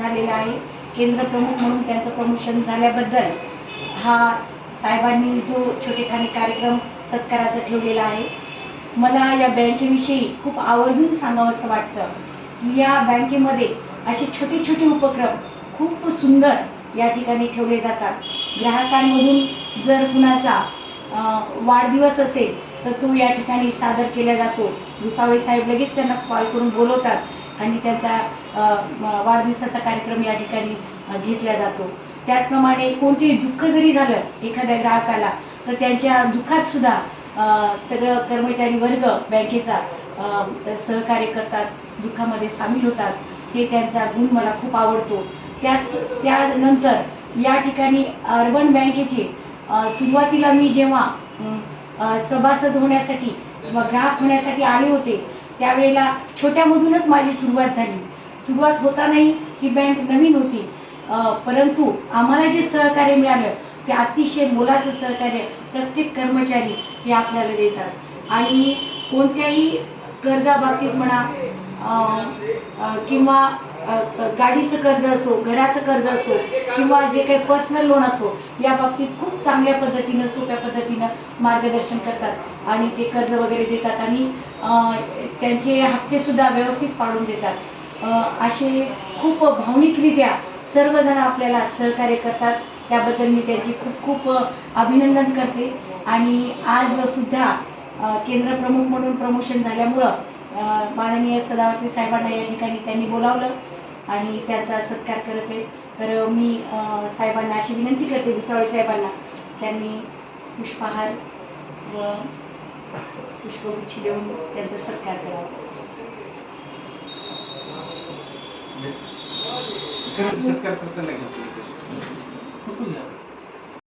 झालेलं आहे. केंद्र प्रमुख म्हणून त्यांचं प्रमोशन झाल्याबद्दल हा साहेबांनी जो छोटेखानी कार्यक्रम सत्काराचा ठेवलेला आहे. मला या बँकेविषयी खूप आवर्जून सांगावंसं वाटतं की या बँकेमध्ये असे छोटे छोटे उपक्रम खूप सुंदर या ठिकाणी ठेवले जातात. ग्राहकांमधून जर कुणाचा वाढदिवस असेल तर तो या ठिकाणी सादर केला जातो. भुसावळे साहेब लगेच त्यांना कॉल करून बोलवतात आणि त्यांचा वाढदिवसाचा कार्यक्रम या ठिकाणी घेतला जातो. त्याचप्रमाणे कोणतेही दुःख जरी झालं एखाद्या ग्राहकाला तर त्यांच्या दुःखात सुद्धा सगळं कर्मचारी वर्ग बँकेचा सहकार्य करतात, दुःखामध्ये सामील होतात. हे त्यांचा गुण मला खूप आवडतो. त्यानंतर या ठिकाणी अर्बन बँकेचे सुरुवातीला मी जेव्हा सभासद होण्यासाठी किंवा ग्राहक होण्यासाठी आले होते त्यावेळेला छोट्यामधूनच माझी सुरुवात झाली. सुरुवात होतानाही ही बँक नवीन होती, परंतु आम्हाला जे सहकार्य मिळालं ते अतिशय मोलाचं सहकार्य प्रत्येक कर्मचारी हे आपल्याला देतात. आणि कोणत्याही कर्जाबाबतीत म्हणा किंवा गाडीचं कर्ज असो, घराचं कर्ज असो किंवा जे काही पर्सनल लोन असो, या बाबतीत खूप चांगल्या पद्धतीनं सोप्या पद्धतीनं मार्गदर्शन करतात आणि ते कर्ज वगैरे देतात आणि त्यांचे हप्तेसुद्धा व्यवस्थित पाडून देतात. असे खूप भावनिकरित्या सर्वजण आपल्याला सहकार्य करतात. त्याबद्दल मी त्यांची खूप खूप अभिनंदन करते. आणि आज सुद्धा केंद्र प्रमुख म्हणून प्रमोशन झाल्यामुळं माननीय सदावर्ती साहेबांना या ठिकाणी त्यांनी बोलावलं आणि त्यांचा सत्कार करत आहे. तर मी साहेबांना अशी विनंती करते, भुसावळे साहेबांना, त्यांनी पुष्पहार व पुष्पगुच्छ देऊन त्यांचा सत्कार करावा. सत्कार करताना